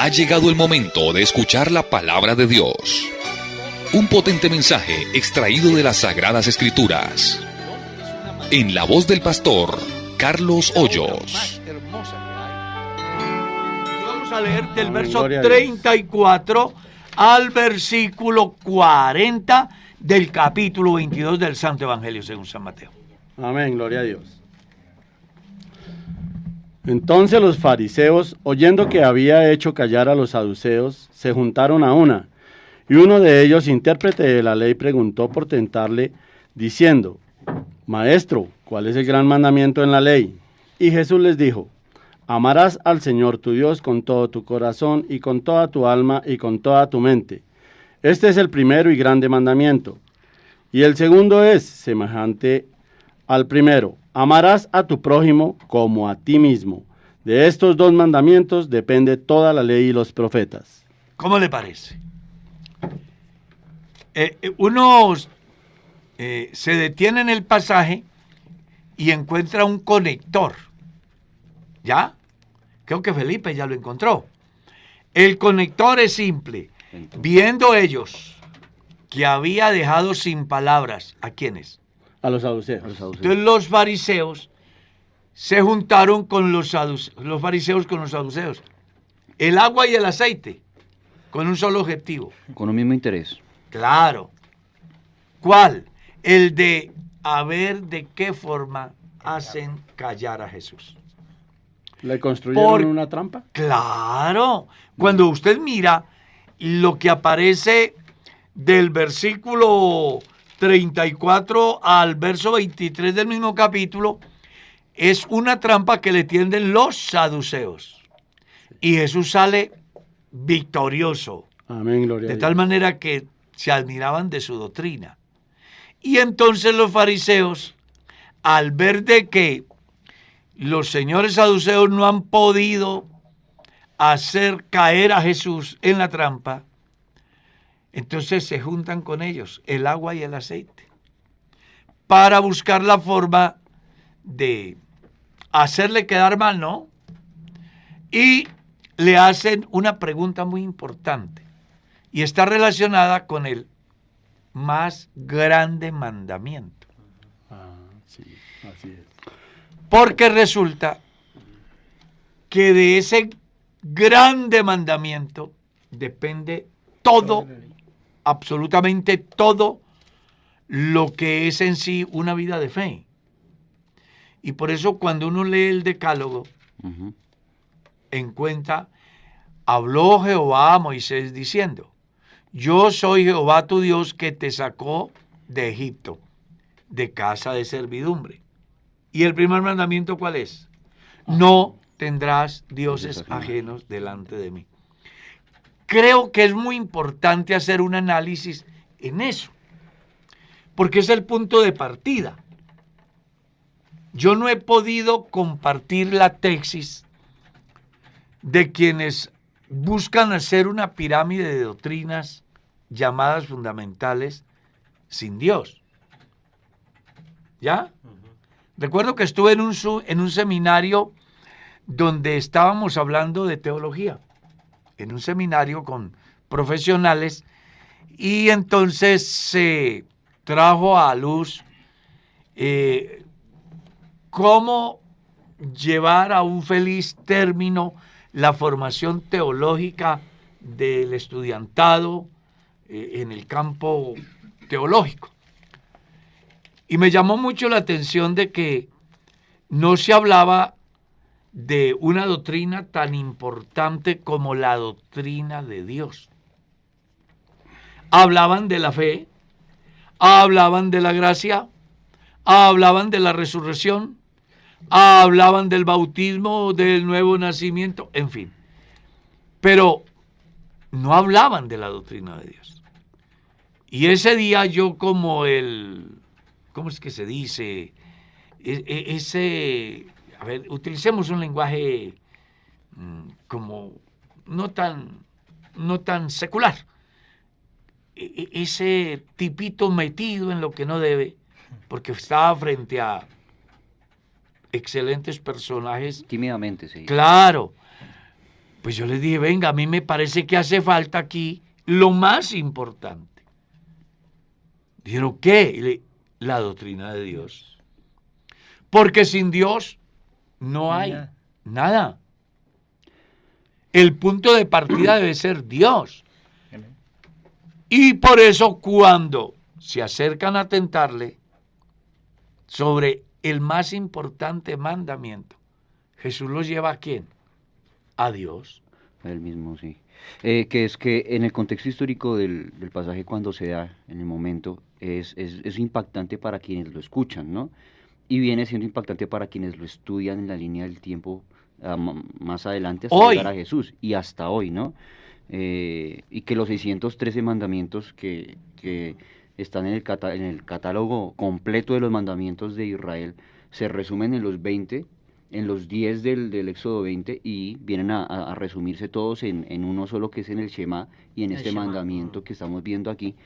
Ha llegado el momento de escuchar la palabra de Dios. Un potente mensaje extraído de las Sagradas Escrituras. En la voz del pastor Carlos Hoyos. Vamos a leer del verso 34 al versículo 40 del capítulo 22 del Santo Evangelio según San Mateo. Amén, gloria a Dios. Entonces los fariseos, oyendo que había hecho callar a los saduceos, se juntaron a una, y uno de ellos, intérprete de la ley, preguntó por tentarle, diciendo: Maestro, ¿cuál es el gran mandamiento en la ley? Y Jesús les dijo: Amarás al Señor tu Dios con todo tu corazón y con toda tu alma y con toda tu mente. Este es el primero y grande mandamiento. Y el segundo es semejante al primero: amarás a tu prójimo como a ti mismo. De estos dos mandamientos depende toda la ley y los profetas. ¿Cómo le parece? Uno se detiene en el pasaje y encuentra un conector. ¿Ya? Creo que Felipe ya lo encontró. El conector es simple. Viendo ellos que había dejado sin palabras, ¿a quiénes? A los saduceos. Entonces los fariseos se juntaron con los fariseos con los saduceos. El agua y el aceite, con un solo objetivo. Con un mismo interés. Claro. ¿Cuál? El de a ver de qué forma hacen callar a Jesús. ¿Le construyeron una trampa? Claro. Cuando usted mira lo que aparece del versículo 34 al verso 23 del mismo capítulo, es una trampa que le tienden los saduceos. Y Jesús sale victorioso. Amén, gloria a Dios. De tal manera que se admiraban de su doctrina. Y entonces los fariseos, al ver de que los señores saduceos no han podido hacer caer a Jesús en la trampa, entonces se juntan con ellos, el agua y el aceite, para buscar la forma de hacerle quedar mal, ¿no? Y le hacen una pregunta muy importante, y está relacionada con el más grande mandamiento. Sí, así es. Porque resulta que de ese grande mandamiento depende todo, absolutamente todo lo que es en sí una vida de fe. Y por eso cuando uno lee el Decálogo, encuentra, habló Jehová a Moisés diciendo: Yo soy Jehová tu Dios que te sacó de Egipto, de casa de servidumbre. ¿Y el primer mandamiento cuál es? No tendrás dioses ajenos delante de mí. Creo que es muy importante hacer un análisis en eso, porque es el punto de partida. Yo no he podido compartir la tesis de quienes buscan hacer una pirámide de doctrinas llamadas fundamentales sin Dios. ¿Ya? Recuerdo que estuve en un seminario donde estábamos hablando de teología, en un seminario con profesionales, y entonces se trajo a luz cómo llevar a un feliz término la formación teológica del estudiantado en el campo teológico. Y me llamó mucho la atención de que no se hablaba de una doctrina tan importante como la doctrina de Dios. Hablaban de la fe, hablaban de la gracia, hablaban de la resurrección, hablaban del bautismo, del nuevo nacimiento, en fin. Pero no hablaban de la doctrina de Dios. Y ese día yo como ¿cómo es que se dice? A ver, utilicemos un lenguaje como no tan secular. Ese tipito metido en lo que no debe, porque estaba frente a excelentes personajes. Tímidamente, sí. Claro. Pues yo les dije, venga, a mí me parece que hace falta aquí lo más importante. Dijeron, ¿qué? La doctrina de Dios. Porque sin Dios no hay nada. El punto de partida debe ser Dios. Y por eso cuando se acercan a tentarle sobre el más importante mandamiento, Jesús los lleva ¿a quién? A Dios. Él mismo, sí. Que es que en el contexto histórico del pasaje cuando se da, en el momento, es impactante para quienes lo escuchan, ¿no? Y viene siendo impactante para quienes lo estudian en la línea del tiempo más adelante hasta llegar a Jesús y hasta hoy, ¿no? Y que los 613 mandamientos que están en el catálogo completo de los mandamientos de Israel se resumen en los 20, en los 10 del Éxodo 20 y vienen a resumirse todos en uno solo que es en el Shema y en este mandamiento que estamos viendo aquí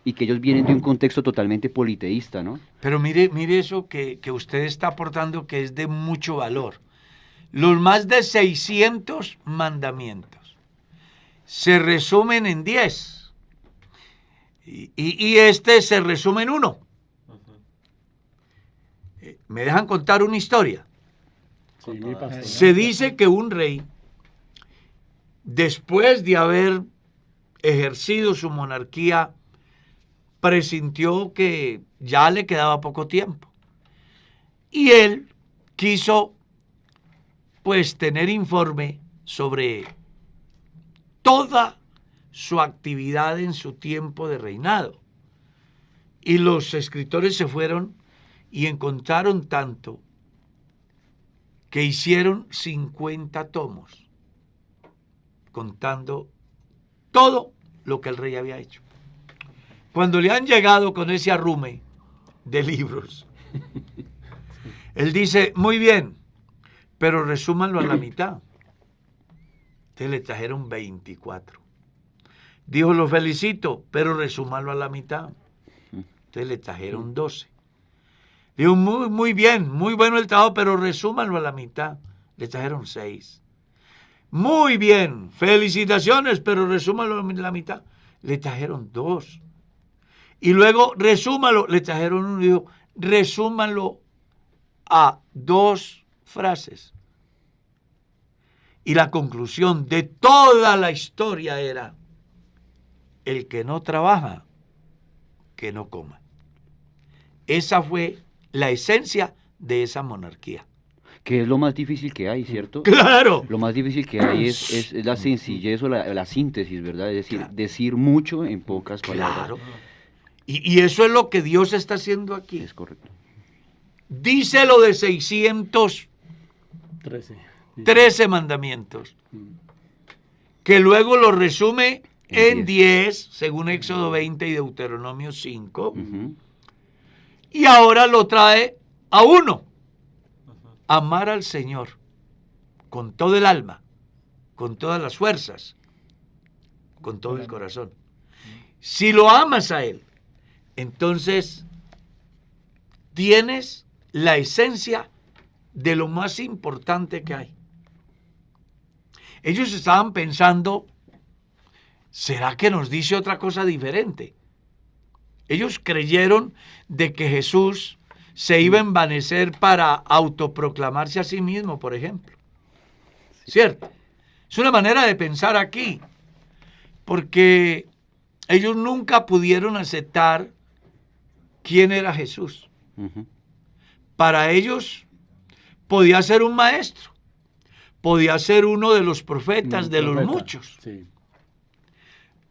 y que ellos vienen de un contexto totalmente politeísta, ¿no? Pero mire eso que usted está aportando que es de mucho valor. Los más de 600 mandamientos se resumen en 10 y este se resume en 1. ¿Me dejan contar una historia? Sí, pastor. Se dice que un rey, después de haber ejercido su monarquía, presintió que ya le quedaba poco tiempo. Y él quiso, pues, tener informe sobre toda su actividad en su tiempo de reinado. Y los escritores se fueron y encontraron tanto que hicieron 50 tomos contando todo lo que el rey había hecho. Cuando le han llegado con ese arrume de libros, él dice, muy bien, pero resúmanlo a la mitad. Entonces le trajeron 24. Dijo, lo felicito, pero resúmanlo a la mitad. Entonces le trajeron 12. Dijo, muy bien, muy bueno el trabajo, pero resúmanlo a la mitad. Le trajeron 6. Muy bien, felicitaciones, pero resúmanlo a la mitad. Le trajeron 2. Y luego resúmalo, le trajeron 1 y dijo, resúmanlo a 2 frases. Y la conclusión de toda la historia era, el que no trabaja, que no coma. Esa fue la esencia de esa monarquía. Que es lo más difícil que hay, ¿cierto? ¡Claro! Lo más difícil que hay es la sencillez o la síntesis, ¿verdad? Es decir, decir mucho en pocas palabras. Claro. Y eso es lo que Dios está haciendo aquí. Es correcto. Dice lo de 613 mandamientos, que luego lo resume en 10, según Éxodo 20 y Deuteronomio 5, y ahora lo trae a 1. Amar al Señor con todo el alma, con todas las fuerzas, con todo el corazón. Si lo amas a Él, entonces tienes la esencia de lo más importante que hay. Ellos estaban pensando, ¿será que nos dice otra cosa diferente? Ellos creyeron de que Jesús se iba a envanecer para autoproclamarse a sí mismo, por ejemplo. ¿Cierto? Es una manera de pensar aquí, porque ellos nunca pudieron aceptar quién era Jesús. Para ellos podía ser un maestro, podía ser uno de los profetas de los muchos. Sí.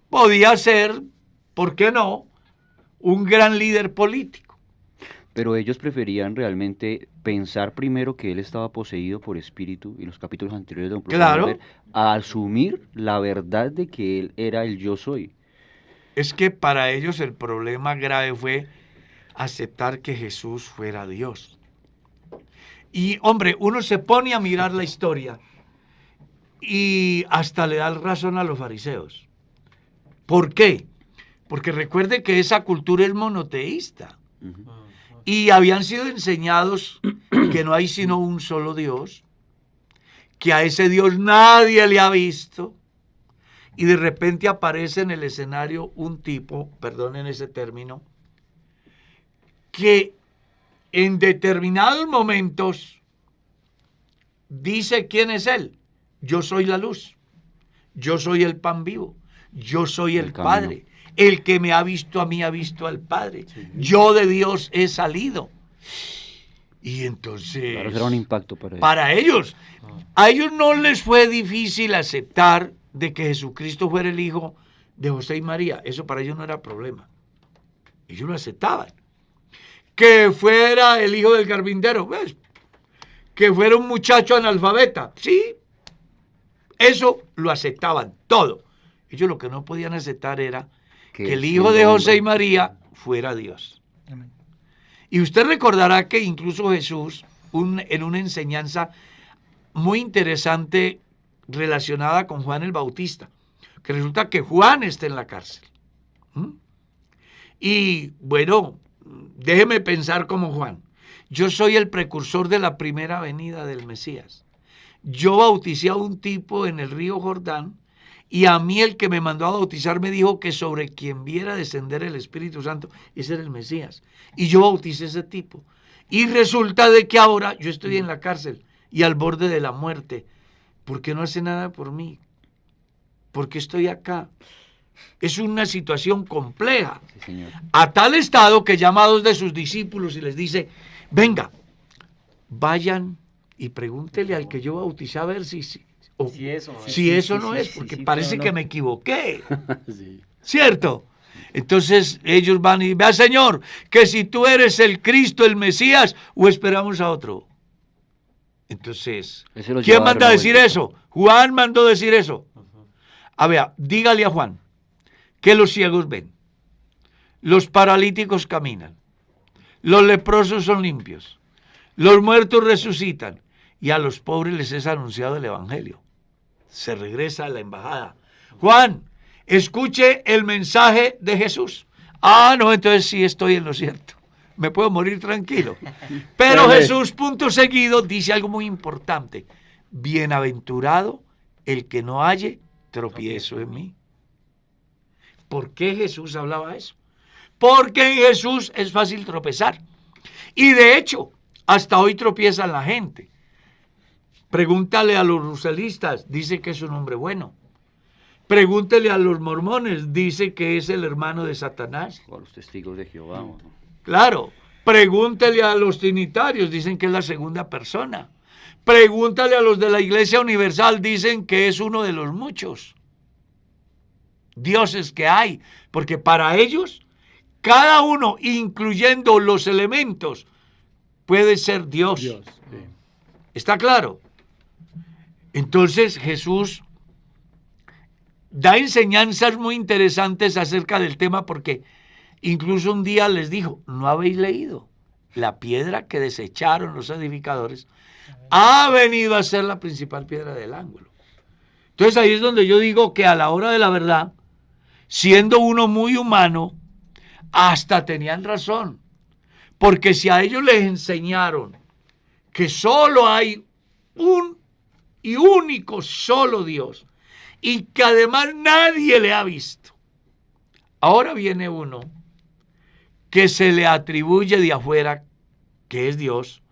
Podía ser, ¿por qué no?, un gran líder político. Pero ellos preferían realmente pensar primero que él estaba poseído por espíritu, y los capítulos anteriores de Don Claro. a asumir la verdad de que él era el yo soy. Es que para ellos el problema grave fue aceptar que Jesús fuera Dios. Y, hombre, uno se pone a mirar la historia y hasta le da razón a los fariseos. ¿Por qué? Porque recuerde que esa cultura es monoteísta. Y habían sido enseñados que no hay sino un solo Dios, que a ese Dios nadie le ha visto, y de repente aparece en el escenario un tipo, perdonen ese término, que en determinados momentos dice quién es él. Yo soy la luz, yo soy el pan vivo, yo soy el Padre. El que me ha visto a mí ha visto al Padre. Sí. Yo de Dios he salido. Y entonces... Claro, será un impacto para ellos. A ellos no les fue difícil aceptar de que Jesucristo fuera el hijo de José y María. Eso para ellos no era problema. Ellos lo aceptaban. Que fuera el hijo del carpintero, ¿ves? Que fuera un muchacho analfabeta, sí. Eso lo aceptaban todo. Ellos lo que no podían aceptar era que el hijo de José y María fuera Dios. Amén. Y usted recordará que incluso Jesús, en una enseñanza muy interesante relacionada con Juan el Bautista, que resulta que Juan está en la cárcel. Y bueno, déjeme pensar como Juan. Yo soy el precursor de la primera venida del Mesías. Yo bauticé a un tipo en el río Jordán, y a mí el que me mandó a bautizar me dijo que sobre quien viera descender el Espíritu Santo, ese era el Mesías. Y yo bauticé a ese tipo. Y resulta de que ahora yo estoy en la cárcel y al borde de la muerte. ¿Por qué no hace nada por mí? ¿Por qué estoy acá? Es una situación compleja. Sí, señor. A tal estado que llama a dos de sus discípulos y les dice, venga, vayan y pregúntele al que yo bauticé a ver si eso no es, porque parece que me equivoqué. Sí. ¿Cierto? Entonces ellos van y vea, Señor, que si tú eres el Cristo, el Mesías, o esperamos a otro. Entonces, ¿quién manda a decir eso? Juan mandó decir eso. A ver, dígale a Juan que los ciegos ven, los paralíticos caminan, los leprosos son limpios, los muertos resucitan, y a los pobres les es anunciado el evangelio. Se regresa a la embajada. Juan, escuche el mensaje de Jesús. Ah, no, entonces sí estoy en lo cierto. Me puedo morir tranquilo. Pero Jesús, punto seguido, dice algo muy importante. Bienaventurado el que no halle tropiezo en mí. ¿Por qué Jesús hablaba eso? Porque en Jesús es fácil tropezar. Y de hecho, hasta hoy tropieza la gente. Pregúntale a los ruselistas, dice que es un hombre bueno. Pregúntele a los mormones, dice que es el hermano de Satanás. O a los testigos de Jehová. ¿No? Claro. Pregúntele a los trinitarios, dicen que es la segunda persona. Pregúntale a los de la Iglesia Universal, dicen que es uno de los muchos dioses que hay. Porque para ellos, cada uno, incluyendo los elementos, puede ser Dios. Sí. ¿Está claro? Entonces Jesús da enseñanzas muy interesantes acerca del tema, porque incluso un día les dijo, ¿no habéis leído? La piedra que desecharon los edificadores ha venido a ser la principal piedra del ángulo. Entonces ahí es donde yo digo que a la hora de la verdad, siendo uno muy humano, hasta tenían razón. Porque si a ellos les enseñaron que solo hay un y único solo Dios, y que además nadie le ha visto. Ahora viene uno que se le atribuye de afuera, que es Dios,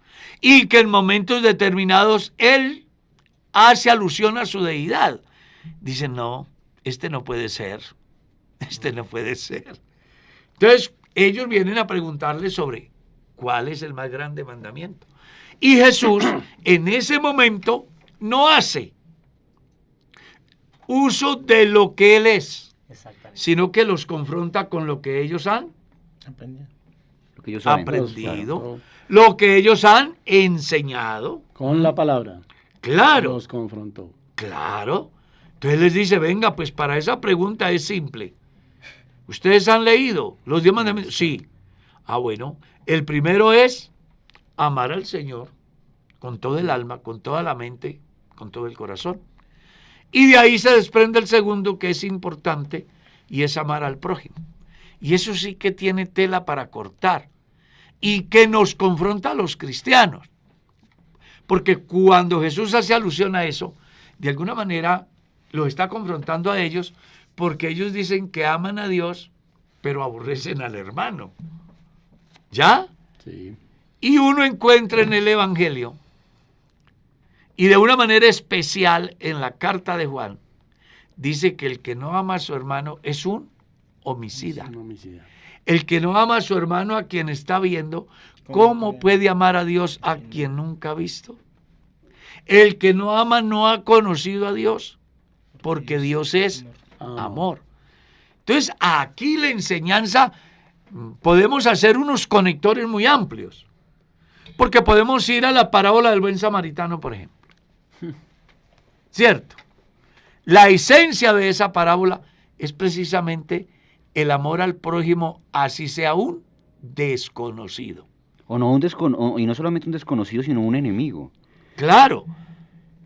y que en momentos determinados él hace alusión a su deidad. Dicen, no, este no puede ser. Entonces, ellos vienen a preguntarle sobre cuál es el más grande mandamiento. Y Jesús, en ese momento, no hace uso de lo que él es, sino que los confronta con lo que ellos han aprendido, lo que ellos han enseñado. Con la palabra. Claro. Los confrontó. Claro. Entonces les dice, venga, pues para esa pregunta es simple. ¿Ustedes han leído los 10 mandamientos? Sí. Ah, bueno. El primero es amar al Señor con todo el alma, con toda la mente, con todo el corazón. Y de ahí se desprende el segundo, que es importante, y es amar al prójimo. Y eso sí que tiene tela para cortar, y que nos confronta a los cristianos. Porque cuando Jesús hace alusión a eso, de alguna manera los está confrontando a ellos, porque ellos dicen que aman a Dios, pero aborrecen al hermano. ¿Ya? Sí. Y uno encuentra en el Evangelio, y de una manera especial en la carta de Juan, dice que el que no ama a su hermano es un homicida. Es un homicida. El que no ama a su hermano a quien está viendo, ¿cómo puede amar a Dios a quien nunca ha visto? El que no ama no ha conocido a Dios, porque Dios es amor. Entonces, aquí la enseñanza, podemos hacer unos conectores muy amplios, porque podemos ir a la parábola del buen samaritano, por ejemplo. ¿Cierto? La esencia de esa parábola es precisamente el amor al prójimo, así sea un desconocido. O no y no solamente un desconocido, sino un enemigo. Claro.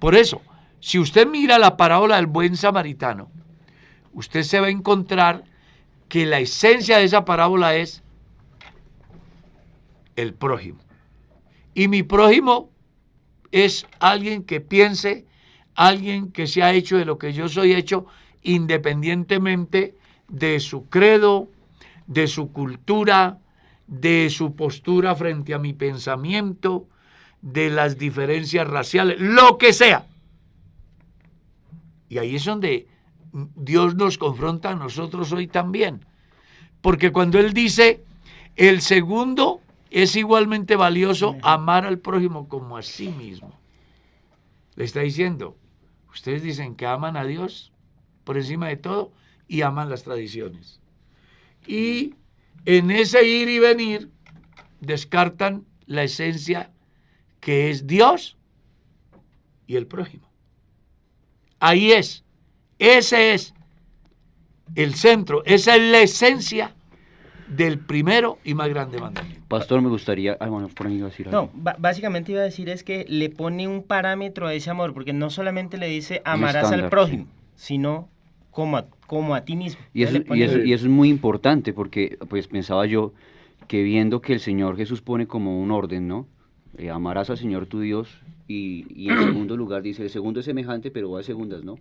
Por eso, si usted mira la parábola del buen samaritano, usted se va a encontrar que la esencia de esa parábola es el prójimo. Y mi prójimo es alguien que piense, alguien que se ha hecho de lo que yo soy hecho, independientemente de su credo, de su cultura, de su postura frente a mi pensamiento, de las diferencias raciales, lo que sea. Y ahí es donde Dios nos confronta a nosotros hoy también. Porque cuando Él dice, el segundo es igualmente valioso, amar al prójimo como a sí mismo. Le está diciendo, ustedes dicen que aman a Dios por encima de todo y aman las tradiciones. Y en ese ir y venir descartan la esencia que es Dios y el prójimo. Ahí es, ese es el centro, esa es la esencia del primero y más grande mandamiento. Pastor, me gustaría... bueno, por ahí iba a decir algo. No, básicamente iba a decir es que le pone un parámetro a ese amor, porque no solamente le dice amarás estándar, al prójimo, sino como a ti mismo. Y eso es muy importante, porque pues pensaba yo que viendo que el Señor Jesús pone como un orden, ¿no? Amarás al Señor tu Dios, y en segundo lugar dice, el segundo es semejante, pero va de segundas, ¿no?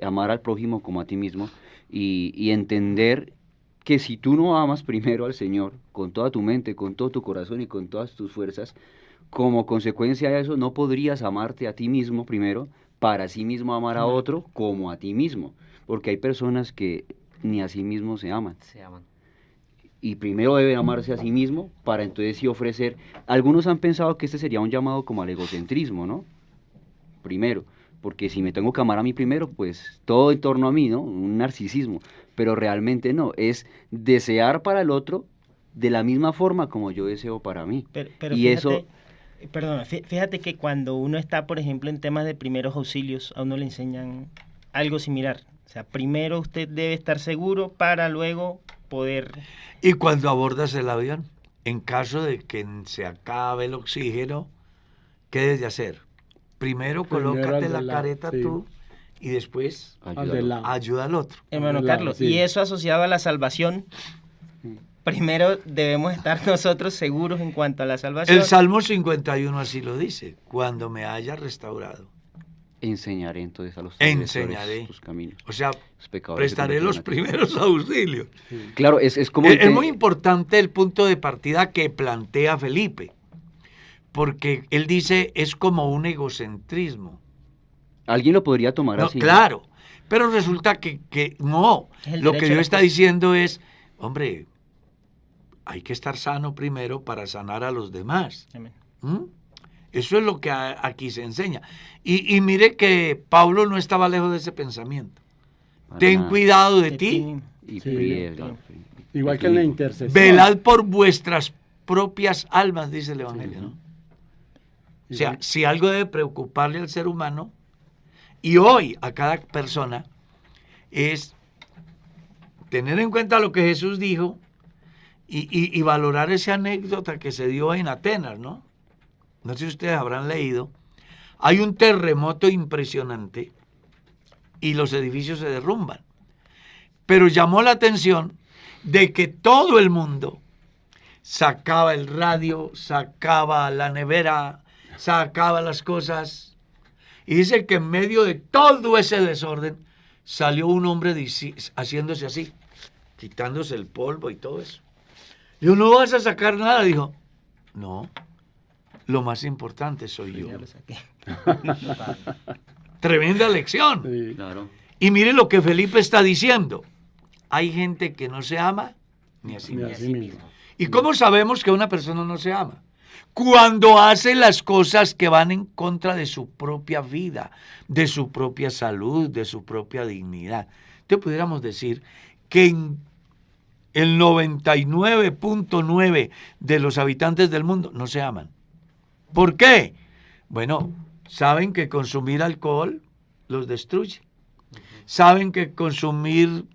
Amar al prójimo como a ti mismo, y entender que si tú no amas primero al Señor con toda tu mente, con todo tu corazón y con todas tus fuerzas, como consecuencia de eso no podrías amarte a ti mismo primero, para sí mismo amar a otro como a ti mismo, porque hay personas que ni a sí mismos se aman. Y primero debe amarse a sí mismo para entonces sí ofrecer. Algunos han pensado que este sería un llamado como al egocentrismo, ¿no? Primero, porque si me tengo que amar a mí primero, pues todo en torno a mí, ¿no? Un narcisismo, pero realmente no, es desear para el otro de la misma forma como yo deseo para mí. Pero y fíjate, eso... Perdona, fíjate que cuando uno está, por ejemplo, en temas de primeros auxilios, a uno le enseñan algo similar. O sea, primero usted debe estar seguro para luego poder... Y cuando abordas el avión, en caso de que se acabe el oxígeno, ¿qué debes de hacer? Primero colócate la careta tú y después ayuda al otro. Hermano Carlos, sí. Y eso asociado a la salvación, primero debemos estar nosotros seguros en cuanto a la salvación. El Salmo 51 así lo dice, cuando me haya restaurado. Enseñaré entonces a los transgresores tus caminos. O sea, prestaré los primeros auxilios. Sí. Claro, es como... Es muy importante el punto de partida que plantea Felipe, porque él dice es como un egocentrismo. Alguien lo podría tomar así. Claro, pero resulta que no. Lo que Dios está diciendo es, hombre, hay que estar sano primero para sanar a los demás. Amén. Eso es lo que aquí se enseña. Y mire que Pablo no estaba lejos de ese pensamiento. Ten cuidado de ti. Igual que en la intercesión. Velad por vuestras propias almas, dice el Evangelio, ¿no? O sea, si algo debe preocuparle al ser humano, y hoy a cada persona, es tener en cuenta lo que Jesús dijo y valorar esa anécdota que se dio en Atenas, ¿no? No sé si ustedes habrán leído. Hay un terremoto impresionante y los edificios se derrumban. Pero llamó la atención de que todo el mundo sacaba el radio, sacaba la nevera, sacaba las cosas. Y dice que en medio de todo ese desorden salió un hombre haciéndose así, quitándose el polvo y todo eso. Dijo, no vas a sacar nada. Dijo, no, lo más importante soy yo. Ya lo saqué. Tremenda lección. Sí. Claro. Y mire lo que Felipe está diciendo. Hay gente que no se ama ni a sí Ni misma. así mismo. ¿Y cómo sabemos que una persona no se ama? Cuando hace las cosas que van en contra de su propia vida, de su propia salud, de su propia dignidad. Entonces pudiéramos decir que el 99.9 de los habitantes del mundo no se aman. ¿Por qué? Bueno, saben que consumir alcohol los destruye. Saben que consumir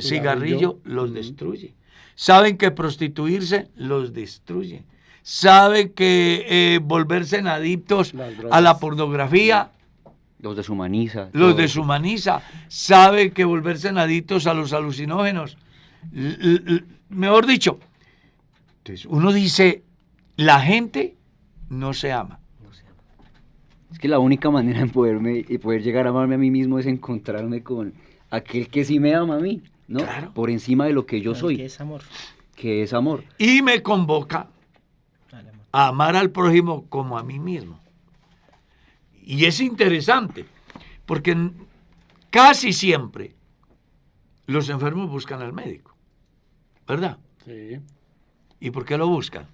cigarrillo los destruye. Saben que prostituirse los destruye. Saben que volverse adictos a la pornografía Los deshumaniza. los todo. deshumaniza. Saben que volverse adictos a los alucinógenos. Mejor dicho, entonces uno dice, la gente no se ama. Es que la única manera de poder llegar a amarme a mí mismo es encontrarme con aquel que sí me ama a mí, ¿no? Claro. Por encima de lo que yo Porque soy, es amor. que es amor. Y me convoca Al amor. a amar al prójimo como a mí mismo. Y es interesante, porque casi siempre los enfermos buscan al médico, ¿verdad? Sí. ¿Y por qué lo buscan?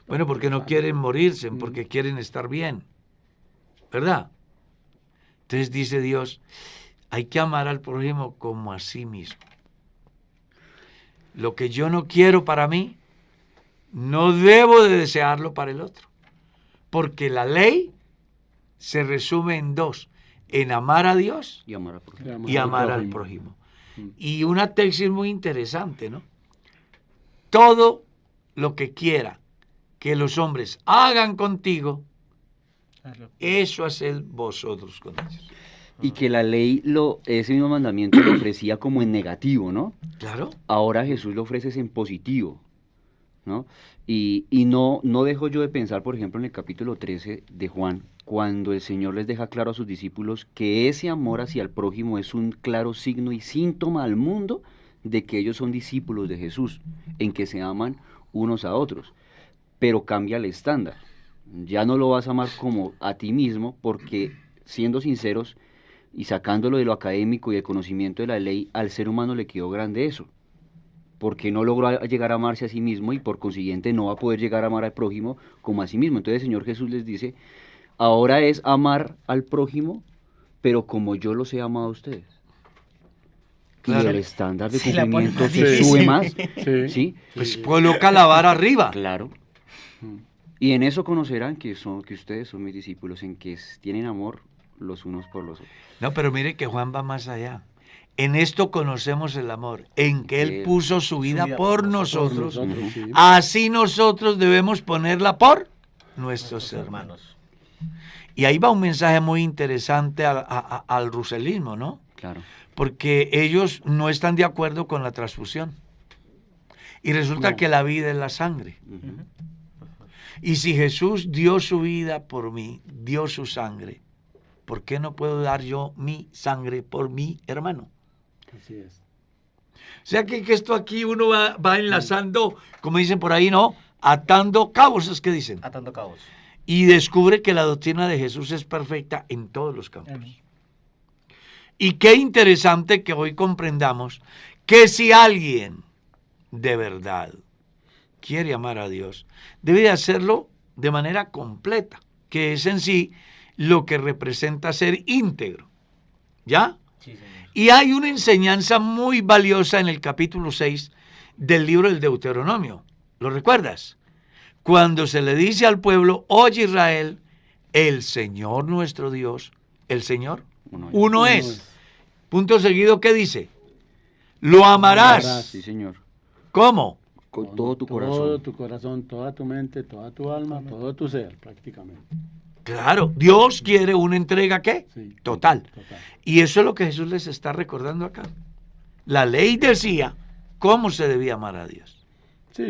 Bueno, porque no quieren morirse, porque quieren estar bien, ¿verdad? Entonces dice Dios, hay que amar al prójimo como a sí mismo. Lo que yo no quiero para mí, no debo de desearlo para el otro. Porque la ley se resume en dos, en amar a Dios Y amar a prójimo. y amar al prójimo. Mm. Y una tesis muy interesante, ¿no? Todo lo que quiera que los hombres hagan contigo, Hazlo. eso haced vosotros con ellos. Y que la ley, ese mismo mandamiento lo ofrecía como en negativo, ¿no? Claro. Ahora Jesús lo ofrece en positivo, ¿no? Y no dejo yo de pensar, por ejemplo, en el capítulo 13 de Juan, cuando el Señor les deja claro a sus discípulos que ese amor hacia el prójimo es un claro signo y síntoma al mundo de que ellos son discípulos de Jesús, en que se aman unos a otros. Pero cambia el estándar. Ya no lo vas a amar como a ti mismo, porque, siendo sinceros y sacándolo de lo académico y el conocimiento de la ley, al ser humano le quedó grande eso, porque no logró llegar a amarse a sí mismo y por consiguiente no va a poder llegar a amar al prójimo como a sí mismo. Entonces el Señor Jesús les dice, ahora es amar al prójimo, pero como yo los he amado a ustedes. Claro. Y el estándar de Se la pone cumplimiento más se difícil. sube más, Sí. ¿sí? Pues coloca la vara arriba. Claro. Y en eso conocerán que ustedes son mis discípulos, en que tienen amor los unos por los otros. No, pero mire que Juan va más allá. En esto conocemos el amor, en que Él puso su vida por nosotros. Nosotros, sí. Así nosotros debemos ponerla por nuestros hermanos. Y ahí va un mensaje muy interesante al ruselismo, ¿no? Claro. Porque ellos no están de acuerdo con la transfusión. Y resulta No. que la vida es la sangre. Ujú. Y si Jesús dio su vida por mí, dio su sangre, ¿por qué no puedo dar yo mi sangre por mi hermano? Así es. O sea que esto aquí uno va enlazando, como dicen por ahí, ¿no? Atando cabos, es que dicen. Atando cabos. Y descubre que la doctrina de Jesús es perfecta en todos los campos. Amén. Y qué interesante que hoy comprendamos que si alguien de verdad quiere amar a Dios, debe de hacerlo de manera completa, que es en sí lo que representa ser íntegro. ¿Ya? Sí, señor. Y hay una enseñanza muy valiosa en el capítulo 6 del libro del Deuteronomio. ¿Lo recuerdas? Cuando se le dice al pueblo, oye Israel, el Señor nuestro Dios, el Señor, uno es. Punto seguido, ¿qué dice? Lo amarás. Sí, Señor. ¿Cómo? Con todo tu Todo corazón. tu corazón, toda tu mente, toda tu alma, todo tu ser, prácticamente. Claro, Dios quiere una entrega, ¿qué? Sí. Total. Total. Y eso es lo que Jesús les está recordando acá. La ley decía cómo se debía amar a Dios. Sí,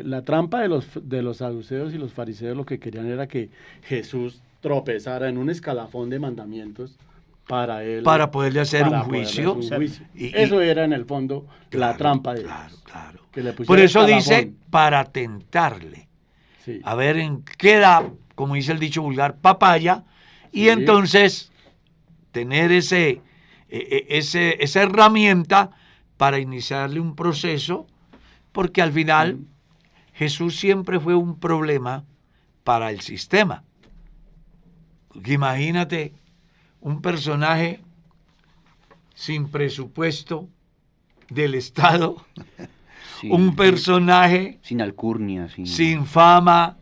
la trampa de los saduceos y los fariseos lo que querían era que Jesús tropezara en un escalafón de mandamientos para poderle hacer un juicio. Eso era en el fondo la Claro, trampa de claro, ellos. claro. Que le Por pusiera eso dice, escalafón. para tentarle. Sí. A ver en qué da, como dice el dicho vulgar, papaya, y Sí. entonces tener esa herramienta para iniciarle un proceso, porque al final Jesús siempre fue un problema para el sistema. Porque imagínate un personaje sin presupuesto del Estado, Sí, un personaje sin alcurnia, sin fama,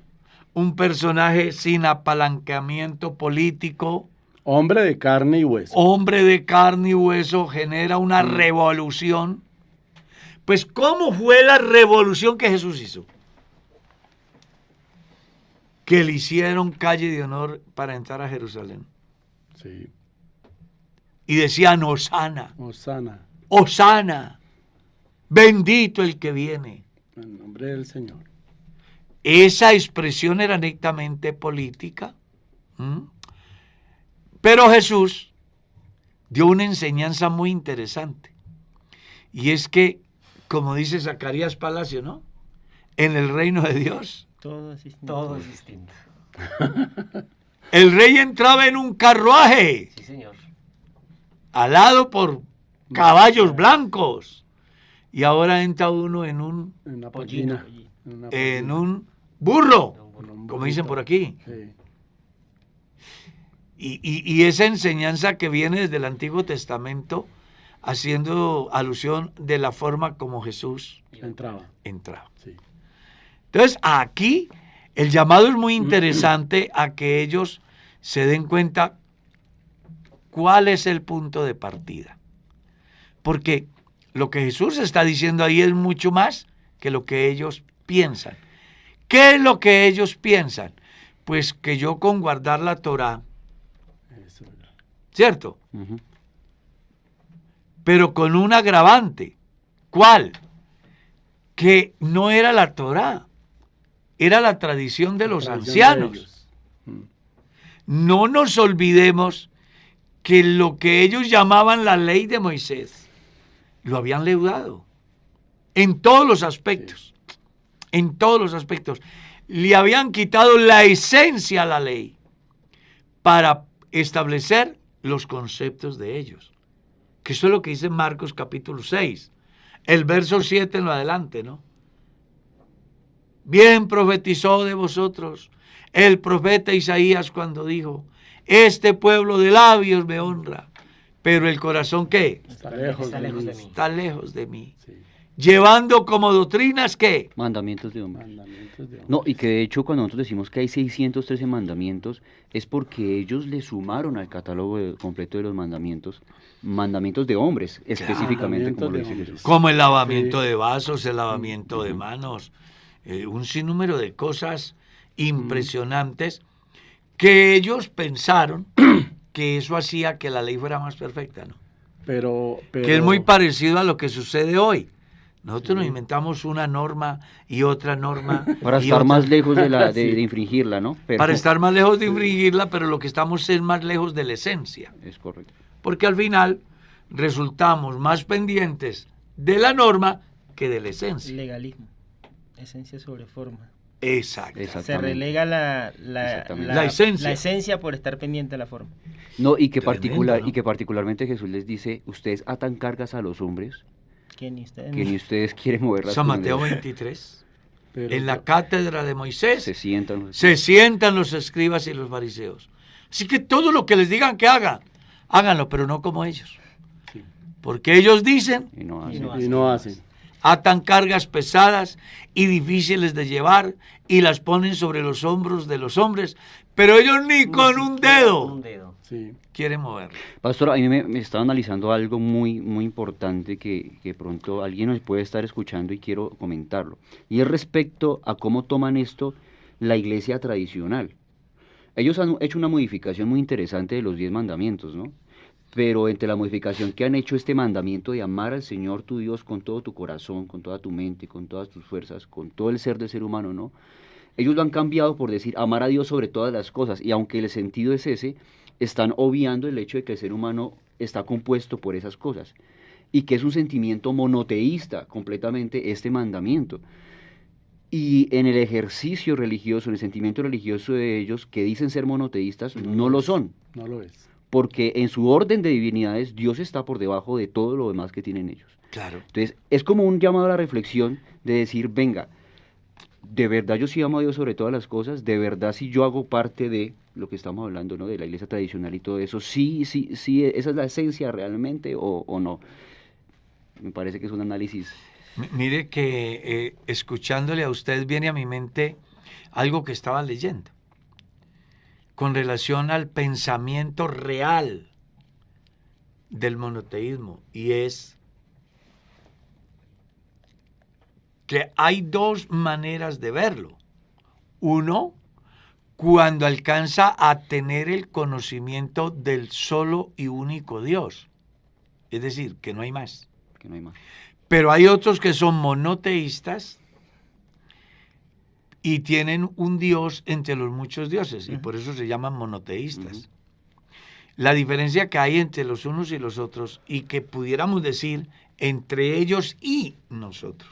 un personaje sin apalancamiento político, Hombre de carne y hueso. hombre de carne y hueso, genera una revolución. Pues, ¿cómo fue la revolución que Jesús hizo? Que le hicieron calle de honor para entrar a Jerusalén. Sí. Y decían, Hosana, Hosana, Hosana, bendito el que viene. en nombre del Señor. Esa expresión era netamente política. Pero Jesús dio una enseñanza muy interesante. Y es que, como dice Zacarías Palacio, ¿no? En el reino de Dios, Todo es distinto. Todo es distinto. el rey entraba en un carruaje, Sí, señor. alado por caballos blancos. Y ahora entra uno en un En una Pollino. pollina. En una en pollina. un burro, Un como dicen por aquí. Sí. Y esa enseñanza que viene desde el Antiguo Testamento, haciendo alusión de la forma como Jesús Entraba. entraba. Sí. Entonces, aquí el llamado es muy interesante a que ellos se den cuenta cuál es el punto de partida. Porque lo que Jesús está diciendo ahí es mucho más que lo que ellos piensan. ¿Qué es lo que ellos piensan? Pues que yo con guardar la Torá, Eso era. ¿cierto? Ujú. Pero con un agravante. ¿Cuál? Que no era la Torá, era la tradición de los Tradición de ancianos. ellos. No nos olvidemos que lo que ellos llamaban la ley de Moisés, lo habían leudado en todos los aspectos, en todos los aspectos. Le habían quitado la esencia a la ley para establecer los conceptos de ellos. Que eso es lo que dice Marcos capítulo 6, el verso 7 en lo adelante, ¿no? Bien profetizó de vosotros el profeta Isaías cuando dijo, este pueblo de labios me honra, pero el corazón, ¿qué? Está lejos, Está lejos de mí. Está lejos de mí. Sí. Llevando como doctrinas, ¿qué? Mandamientos de hombres. Mandamientos de No, hombres. y que de hecho cuando nosotros decimos que hay 613 mandamientos, es porque ellos le sumaron al catálogo completo de los mandamientos de hombres, específicamente, como lo dice Mandamientos de Jesús. hombres. Como el lavamiento Sí. de vasos, el lavamiento de manos, un sinnúmero de cosas impresionantes que ellos pensaron que eso hacía que la ley fuera más perfecta, ¿no? Pero Que es muy parecido a lo que sucede hoy. Nosotros nos inventamos una norma y otra norma. Para y estar otra, más lejos de Sí. de infringirla, ¿no? Pero- para estar más lejos de infringirla, pero lo que estamos es más lejos de la esencia. Es correcto. Porque al final resultamos más pendientes de la norma que de la esencia. Legalismo. Esencia sobre forma. Exacto. Se Exactamente. relega Exactamente. La esencia. la esencia por estar pendiente de la forma. No, y que, Tremendo, ¿no? y que particularmente Jesús les dice, ustedes atan cargas a los hombres Que ni ustedes que ni ustedes quieren moverlas. San con Mateo el dedo". 23. pero- En la cátedra de Moisés Se sientan. se sientan los escribas y los fariseos. Así que todo lo que les digan que hagan, háganlo, pero no como ellos. Sí. Porque ellos dicen, Y no Y hacen. no Y no hacen. atan cargas pesadas y difíciles de llevar y las ponen sobre los hombros de los hombres, pero ellos ni con un Con un dedo dedo. Sí. quieren moverlo. Pastor, a mí me estaba analizando algo muy, muy importante que pronto alguien nos puede estar escuchando y quiero comentarlo. Y es respecto a cómo toman esto la iglesia tradicional. Ellos han hecho una modificación muy interesante de los 10 mandamientos, ¿no? pero entre la modificación que han hecho este mandamiento de amar al Señor tu Dios con todo tu corazón, con toda tu mente, con todas tus fuerzas, con todo el ser del ser humano, ¿no? Ellos lo han cambiado por decir amar a Dios sobre todas las cosas, y aunque el sentido es ese, están obviando el hecho de que el ser humano está compuesto por esas cosas, y que es un sentimiento monoteísta completamente este mandamiento. Y en el ejercicio religioso, en el sentimiento religioso de ellos, que dicen ser monoteístas, no lo son. No lo es. Porque en su orden de divinidades, Dios está por debajo de todo lo demás que tienen ellos. Claro. Entonces, es como un llamado a la reflexión de decir, venga, de verdad yo sí amo a Dios sobre todas las cosas, de verdad si yo hago parte de lo que estamos hablando, ¿no? De la iglesia tradicional y todo eso, sí, esa es la esencia realmente o no. Me parece que es un análisis. Mire que escuchándole a usted viene a mi mente algo que estaba leyendo con relación al pensamiento real del monoteísmo, y es que hay dos maneras de verlo. Uno, cuando alcanza a tener el conocimiento del solo y único Dios, es decir, que no hay más. Que no hay más. Pero hay otros que son monoteístas y tienen un Dios entre los muchos dioses, y por eso se llaman monoteístas. La diferencia que hay entre los unos y los otros, y que pudiéramos decir entre ellos y nosotros,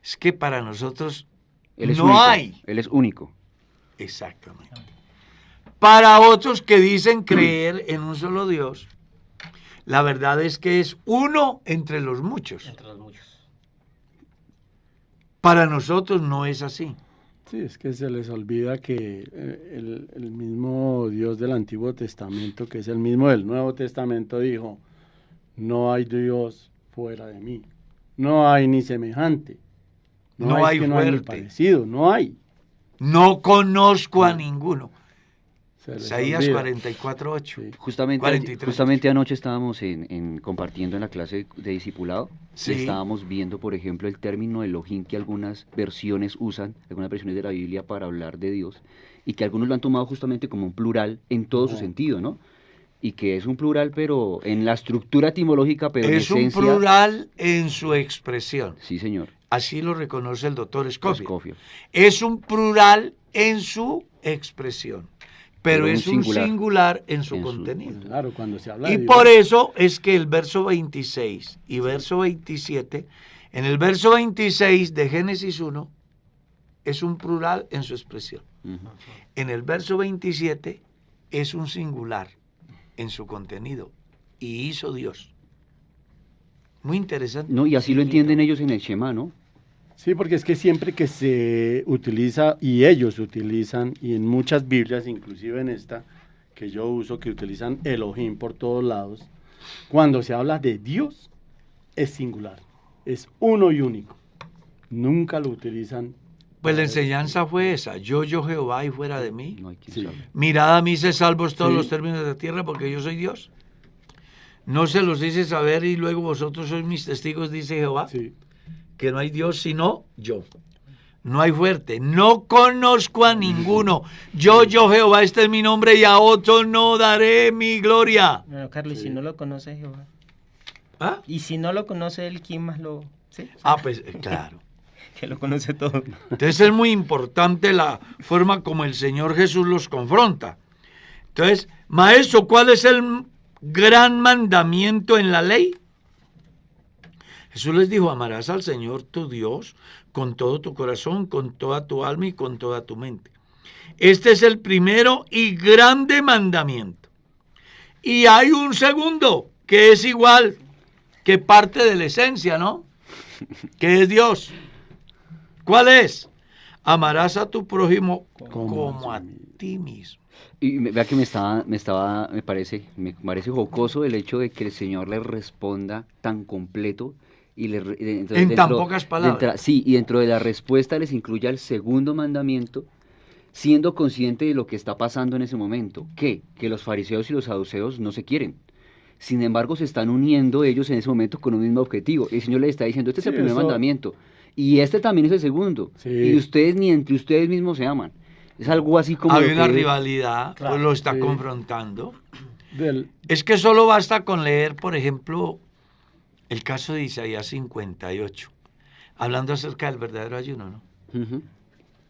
es que para nosotros Él es no único. hay. Él es único. Exactamente. Para otros que dicen creer en un solo Dios, la verdad es que es uno entre los muchos. Entre los muchos. Para nosotros no es así. Sí, es que se les olvida que el mismo Dios del Antiguo Testamento, que es el mismo del Nuevo Testamento, dijo, no hay Dios fuera de mí, no hay ni semejante, No hay que no hay ni fuerte. parecido, no hay. No conozco a ninguno. Se les Isaías olvida. 44:8. Sí. Justamente, 43. justamente anoche estábamos compartiendo en la clase de discipulado, Sí. y estábamos viendo, por ejemplo, el término Elohim que algunas versiones usan, algunas versiones de la Biblia para hablar de Dios, y que algunos lo han tomado justamente como un plural en todo su sentido, ¿no? Y que es un plural, pero en la estructura etimológica, pero Es en un esencia... plural en su expresión. Sí, señor. Así lo reconoce el doctor Scofield. Scofield. Es un plural en su expresión, pero Pero un es un singular singular en su en su- contenido. Claro, cuando se habla Y de Dios, por eso es que el verso 26 y verso 27, en el verso 26 de Génesis 1, es un plural en su expresión. Ujú. En el verso 27 es un singular en su contenido. Y hizo Dios. Muy interesante. No, y así lo entienden ellos en el Shema, ¿no? sí, porque es que siempre que se utiliza, y ellos utilizan, y en muchas Biblias, inclusive en esta que yo uso, que utilizan Elohim por todos lados, cuando se habla de Dios, es singular, es uno y único. Nunca lo utilizan. Pues la enseñanza fue esa: yo Jehová, y fuera de mí. No hay quien Sí. sabe. Mirad a mí, sé salvos todos Sí. los términos de la tierra, porque yo soy Dios. No se los hice saber, y luego vosotros sois mis testigos, dice Jehová, Sí. que no hay Dios sino yo. No hay fuerte. No conozco a ninguno. Yo Jehová, este es mi nombre, y a otro no daré mi gloria. Bueno, Carlos, y Sí. si no lo conoce Jehová. ¿Ah? Y si no lo conoce él, ¿quién más lo...? ¿Sí? Pues claro. Que lo conoce todo. Entonces es muy importante la forma como el Señor Jesús los confronta. Entonces, maestro, ¿cuál es el gran mandamiento en la ley? Jesús les dijo: amarás al Señor tu Dios con todo tu corazón, con toda tu alma y con toda tu mente. Este es el primero y grande mandamiento. Y hay un segundo que es igual, que parte de la esencia, ¿no? Que es Dios. ¿Cuál es? Amarás a tu prójimo como a ti mismo. Y vea que me parece jocoso el hecho de que el Señor le responda tan completo y En tan pocas palabras. Sí, y dentro de la respuesta les incluya el segundo mandamiento, siendo consciente de lo que está pasando en ese momento, que los fariseos y los saduceos no se quieren. Sin embargo, se están uniendo ellos en ese momento con un mismo objetivo. El Señor les está diciendo, este es Sí, el primer eso- mandamiento, y este también es el segundo. Sí. Y ustedes ni entre ustedes mismos se aman. Es algo así como... Hay lo una que- rivalidad, Claro, pues lo está sí. confrontando. Es que solo basta con leer, por ejemplo, el caso de Isaías 58, hablando acerca del verdadero ayuno, ¿no? Ujú.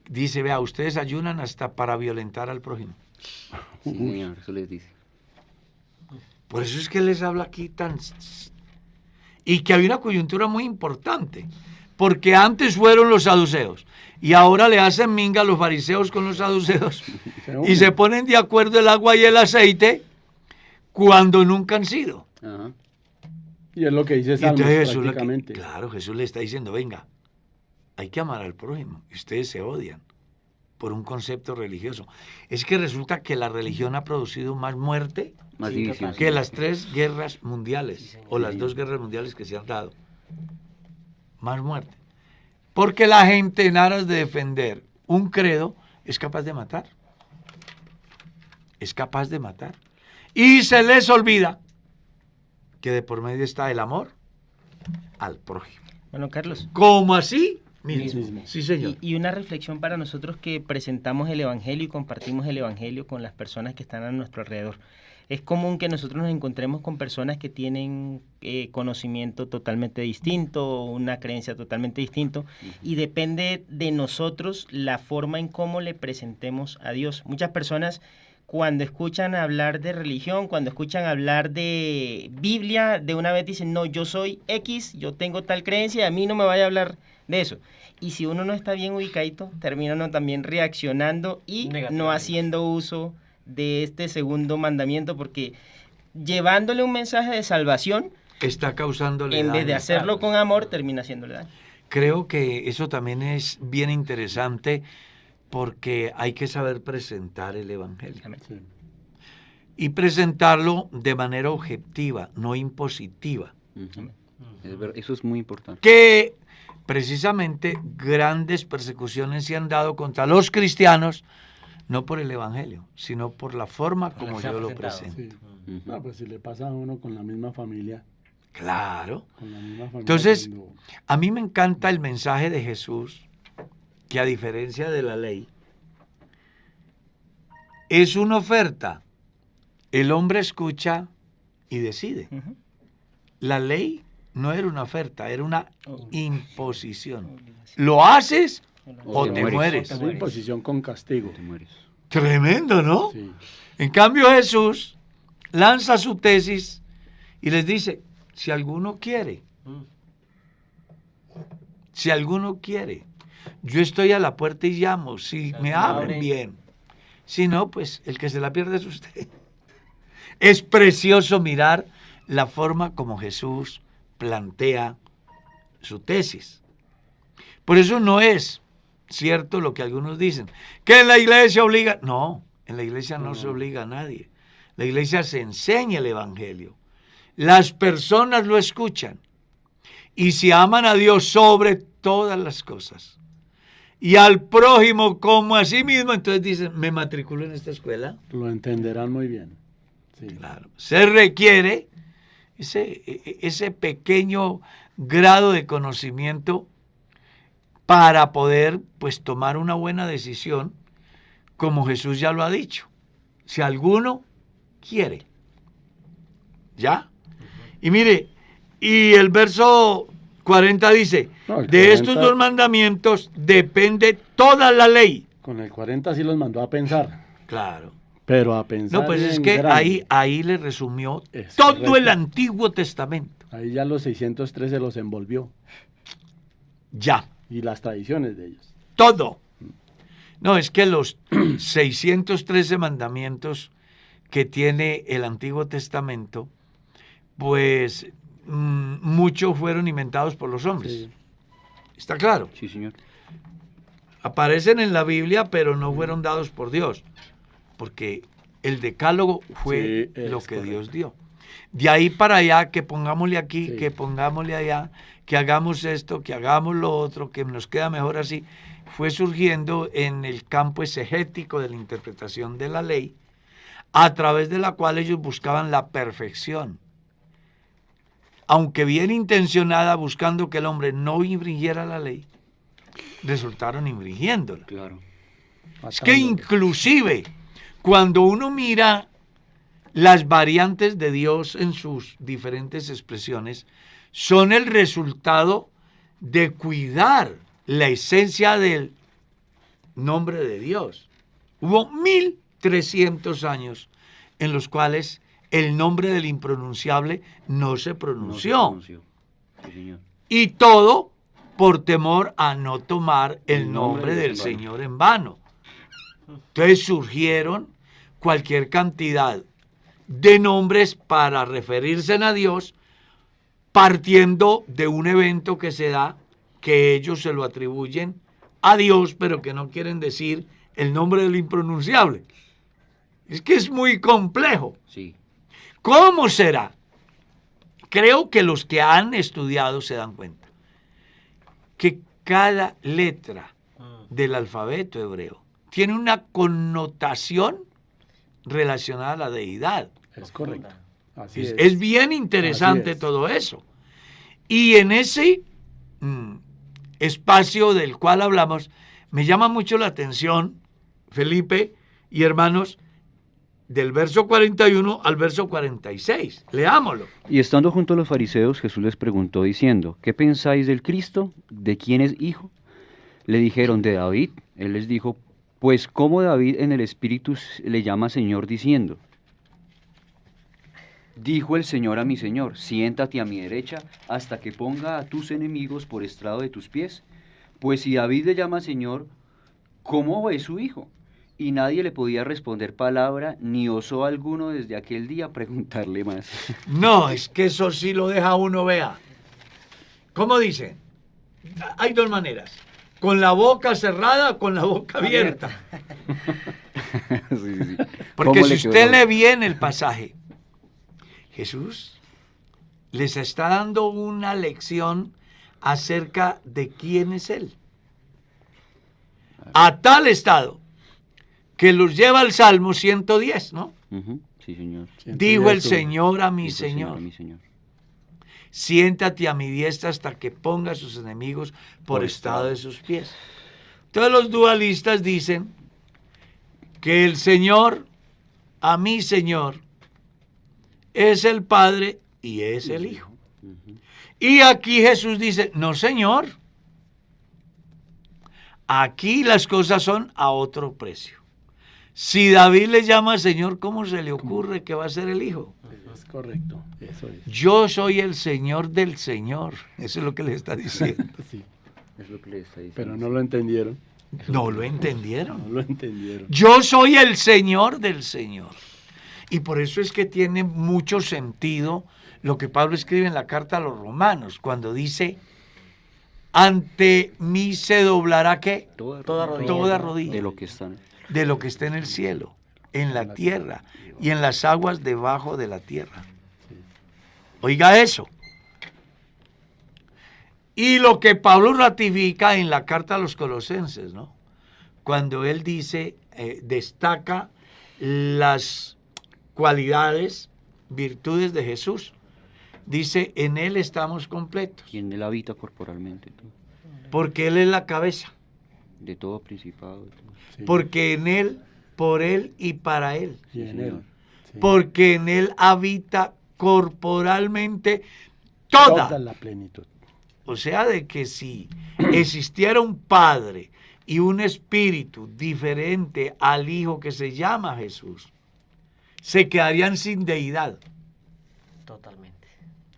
Dice, vea, ustedes ayunan hasta para violentar al prójimo. Sí, señor, eso les dice. Por eso es que les habla aquí tan... Y que hay una coyuntura muy importante, porque antes fueron los saduceos, y ahora le hacen minga a los fariseos con los saduceos, y se ponen de acuerdo el agua y el aceite cuando nunca han sido. Ajá. Y es lo que dice Y Salmos entonces Jesús, prácticamente. claro, Jesús le está diciendo, venga, hay que amar al prójimo, y ustedes se odian por un concepto religioso. Es que resulta que la religión ha producido más muerte Más división. que las 3 guerras mundiales, o las 2 guerras mundiales que se han dado. Más muerte. Porque la gente, en aras de defender un credo, es capaz de matar. Es capaz de matar. Y se les olvida que de por medio está el amor al prójimo. Bueno, Carlos. ¿Cómo así? Mismo. Mismo. Sí, señor. Y una reflexión para nosotros que presentamos el Evangelio y compartimos el Evangelio con las personas que están a nuestro alrededor. Es común que nosotros nos encontremos con personas que tienen conocimiento totalmente distinto, una creencia totalmente distinto, y depende de nosotros la forma en cómo le presentemos a Dios. Muchas personas, cuando escuchan hablar de religión, cuando escuchan hablar de Biblia, de una vez dicen, no, yo soy X, yo tengo tal creencia, a mí no me vaya a hablar de eso. Y si uno no está bien ubicadito, termina uno también reaccionando y no haciendo uso de este segundo mandamiento, porque llevándole un mensaje de salvación, Está causándole en vez de daño. hacerlo con amor, termina haciéndole daño. Creo que eso también es bien interesante porque hay que saber presentar el Evangelio. Amén. Sí. Y presentarlo de manera objetiva, no impositiva. Ujú. Eso es muy importante. Que precisamente grandes persecuciones se han dado contra los cristianos, no por el Evangelio, sino por la forma como yo lo presento. Sí. Ujú. No, pues si le pasa a uno con la misma familia. Claro. Con la misma familia Entonces, cuando- a mí me encanta el mensaje de Jesús, que a diferencia de la ley, es una oferta. El hombre escucha y decide. Ujú. La ley no era una oferta, era una imposición. Obligación. ¿Lo haces o te te mueres. mueres? Es una imposición con castigo. Te mueres. Tremendo, ¿no? Sí. En cambio Jesús lanza su tesis y les dice, si alguno quiere, yo estoy a la puerta y llamo, si me abren bien, si no, pues el que se la pierde es usted. Es precioso mirar la forma como Jesús plantea su tesis. Por eso no es cierto lo que algunos dicen, que en la iglesia obliga. No, en la iglesia no se obliga a nadie. La iglesia se enseña el Evangelio. Las personas lo escuchan y se aman a Dios sobre todas las cosas y al prójimo como a sí mismo. Entonces dicen, ¿me matriculo en esta escuela? Lo entenderán muy bien. Sí. Claro. Se requiere ese pequeño grado de conocimiento para poder pues tomar una buena decisión, como Jesús ya lo ha dicho. Si alguno quiere. ¿Ya? Y mire, y el verso 40 dice, No, el de estos 40 dos mandamientos depende toda la ley. Con el 40 sí los mandó a pensar. Claro. Pero a pensar. No, pues es en que grande. ahí le resumió Es todo correcto. el Antiguo Testamento. Ahí ya los 613 los envolvió. Ya, Y las tradiciones de ellos. todo. No, es que los 613 mandamientos que tiene el Antiguo Testamento, pues muchos fueron inventados por los hombres. Sí. ¿Está claro? Sí, señor. Aparecen en la Biblia, pero no fueron dados por Dios, porque el decálogo fue Sí, es lo que correcto. Dios dio. De ahí para allá, que pongámosle aquí, Sí. que pongámosle allá, que hagamos esto, que hagamos lo otro, que nos queda mejor así, fue surgiendo en el campo exegético de la interpretación de la ley, a través de la cual ellos buscaban la perfección. Aunque bien intencionada, buscando que el hombre no infringiera la ley, resultaron infringiéndola. Claro. Es que inclusive cuando uno mira Las variantes de Dios en sus diferentes expresiones son el resultado de cuidar la esencia del nombre de Dios. Hubo 1300 años en los cuales el nombre del impronunciable no se pronunció. Sí, señor. Y todo por temor a no tomar el nombre del Señor en vano. Entonces surgieron cualquier cantidad de nombres para referirse a Dios, partiendo de un evento que se da, que ellos se lo atribuyen a Dios, pero que no quieren decir el nombre del impronunciable. Es que es muy complejo. Sí. ¿Cómo será? Creo que los que han estudiado se dan cuenta que cada letra del alfabeto hebreo tiene una connotación relacionada a la deidad. Es correcto. Así Es bien interesante Así es. todo eso. Y en ese espacio del cual hablamos, me llama mucho la atención, Felipe y hermanos, del verso 41 al verso 46. Leámoslo. Y estando junto a los fariseos, Jesús les preguntó diciendo, ¿qué pensáis del Cristo? ¿De quién es hijo? Le dijeron, de David. Él les dijo, pues ¿cómo David en el Espíritu le llama Señor diciendo? Dijo el Señor a mi Señor, siéntate a mi derecha hasta que ponga a tus enemigos por estrado de tus pies. Pues si David le llama Señor, ¿cómo es su hijo? Y nadie le podía responder palabra, ni osó alguno desde aquel día preguntarle más. No, es que eso sí lo deja uno, vea. ¿Cómo dice? Hay dos maneras. Con la boca cerrada o con la boca abierta. Sí. Porque ¿Cómo si le quedó? usted lee bien el pasaje, Jesús les está dando una lección acerca de quién es Él. A tal estado que los lleva al Salmo 110, ¿no? Ujú, sí, señor. Dijo el Señor a mi Dijo el Señor, a mi Señor. siéntate a mi diestra hasta que ponga a sus enemigos por Por estrado estrado. de sus pies. Todos los dualistas dicen que el Señor, a mi Señor, es el Padre y es el Hijo. Ujú. Y aquí Jesús dice, no, Señor, aquí las cosas son a otro precio. Si David le llama Señor, ¿cómo se le ocurre que va a ser el Hijo? Es correcto. Eso es. Yo soy el Señor del Señor. Eso es lo que le está diciendo. Sí, Es lo que le está diciendo. pero no lo entendieron. No lo entendieron. No lo entendieron. Yo soy el Señor del Señor. Y por eso es que tiene mucho sentido lo que Pablo escribe en la carta a los romanos, cuando dice, ante mí se doblará ¿qué? Toda rodilla. Toda rodilla. De lo que están. De lo que está en el cielo, en la tierra y en las aguas debajo de la tierra. Oiga eso. Y lo que Pablo ratifica en la carta a los Colosenses, ¿no? Cuando él dice, destaca las cualidades, virtudes de Jesús. Dice, en él estamos completos, Y en él habita corporalmente todo. porque él es la cabeza, De todo principado. de todo. Sí. porque en él, por él y para él. Y en él. Sí. Porque en él habita corporalmente toda. la plenitud. O sea, de que si existiera un Padre y un Espíritu diferente al Hijo que se llama Jesús, se quedarían sin deidad. Totalmente.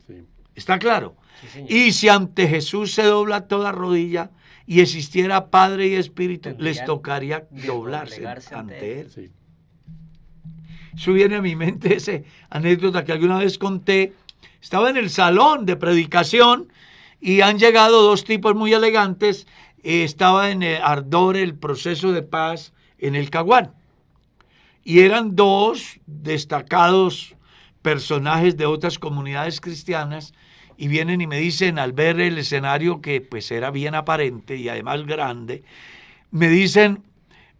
Sí. ¿Está claro? Sí, señor. Y si ante Jesús se dobla toda rodilla y existiera Padre y Espíritu, Tendrían les tocaría de doblarse doblegarse ante ante Él. Sí. Eso viene a mi mente esa anécdota que alguna vez conté. Estaba en el salón de predicación y han llegado dos tipos muy elegantes. Estaba en ardor el proceso de paz en el Caguán. Y eran dos destacados personajes de otras comunidades cristianas y vienen y me dicen, al ver el escenario que pues era bien aparente y además grande, me dicen,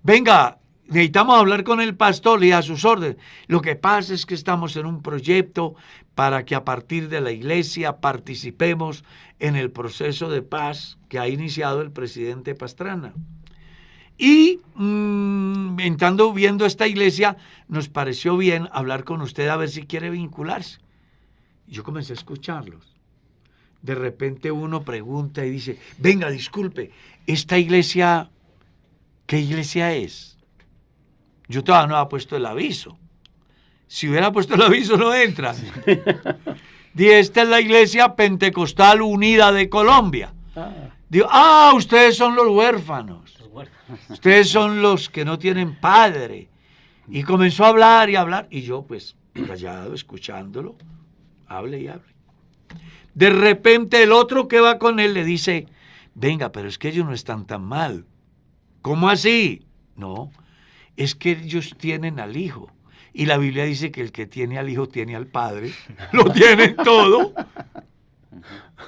venga, necesitamos hablar con el pastor y a sus órdenes. Lo que pasa es que estamos en un proyecto para que a partir de la iglesia participemos en el proceso de paz que ha iniciado el presidente Pastrana. Y entrando viendo esta iglesia, nos pareció bien hablar con usted a ver si quiere vincularse. Yo comencé a escucharlos. De repente uno pregunta y dice, venga, disculpe, ¿esta iglesia qué iglesia es? Yo todavía no había puesto el aviso. Si hubiera puesto el aviso no entran. Dije, esta es la Iglesia Pentecostal Unida de Colombia. Digo, ustedes son los huérfanos. Ustedes son los que no tienen padre. Y comenzó a hablar y hablar. Y yo, pues, callado, escuchándolo, hable y hable. De repente el otro que va con él le dice, venga, pero es que ellos no están tan mal. ¿Cómo así? No, es que ellos tienen al Hijo. Y la Biblia dice que el que tiene al Hijo tiene al Padre. Lo tienen todo.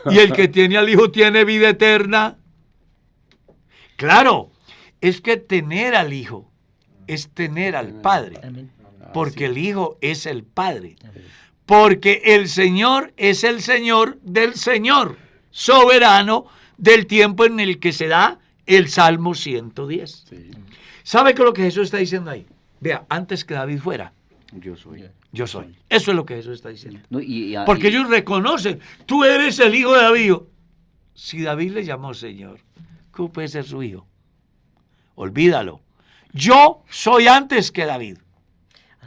Y el que tiene al Hijo tiene vida eterna. Claro, es que tener al Hijo es tener al Padre. Porque el Hijo es el Padre. Porque el Señor es el Señor del Señor, soberano del tiempo en el que se da el Salmo 110. Sí. ¿Sabe qué es lo que Jesús está diciendo ahí? Vea, antes que David fuera, yo soy. Yo soy. Eso es lo que Jesús está diciendo. No, porque ellos reconocen, tú eres el hijo de David. Si David le llamó Señor, ¿cómo puede ser su hijo? Olvídalo. Yo soy antes que David.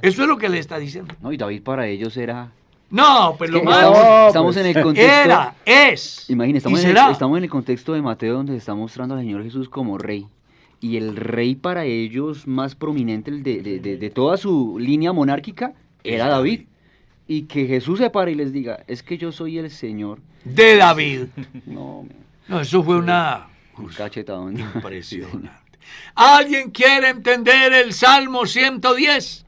Eso es lo que le está diciendo. No, y David para ellos era... No, pues lo más... Estamos en el contexto... Era, es. Imagínate, estamos en el contexto de Mateo donde se está mostrando al Señor Jesús como rey. Y el rey para ellos más prominente de toda su línea monárquica era David. Y que Jesús se pare y les diga, es que yo soy el Señor de David. No, eso fue una... Un cachetadón. Impresionante. ¿Alguien quiere entender el Salmo 110?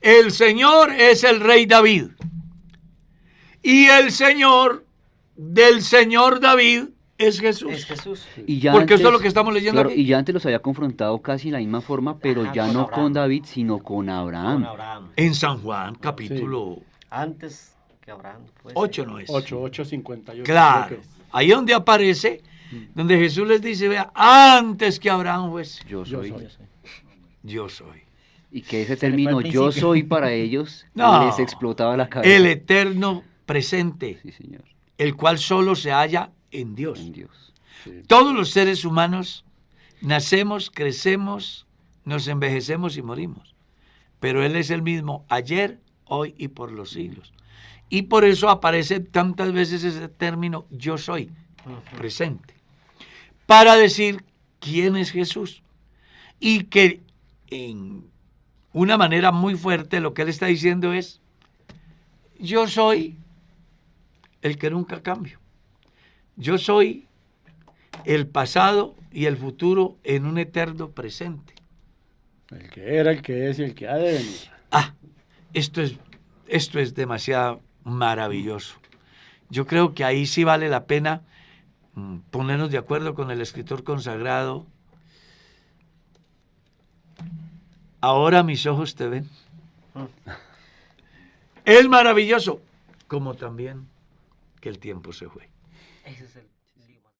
El Señor es el rey David. Y el Señor del Señor David es Jesús. Es Jesús. Y ya porque antes, esto es lo que estamos leyendo claro, aquí. Y ya antes los había confrontado casi de la misma forma, pero ya no Abraham. con David, sino con Abraham. Con Abraham. En San Juan, capítulo Antes que Abraham. 8 no es. 8:58. Claro. Ahí donde aparece, donde Jesús les dice, vea, antes que Abraham fuese, Yo soy. yo soy. Y que ese Se le fue término al yo principio. soy para ellos No. les explotaba la cabeza. El eterno presente, Sí, señor. el cual solo se halla en Dios. En Dios. Todos los seres humanos nacemos, crecemos, nos envejecemos y morimos. Pero Él es el mismo ayer, hoy y por los siglos. Y por eso aparece tantas veces ese término yo soy, presente. Para decir quién es Jesús. Y que en una manera muy fuerte lo que Él está diciendo es, yo soy el que nunca cambio. Yo soy el pasado y el futuro en un eterno presente. El que era, el que es y el que ha de venir. Esto es demasiado maravilloso. Yo creo que ahí sí vale la pena ponernos de acuerdo con el escritor consagrado. Ahora mis ojos te ven. Es maravilloso, como también que el tiempo se fue. Ese es el...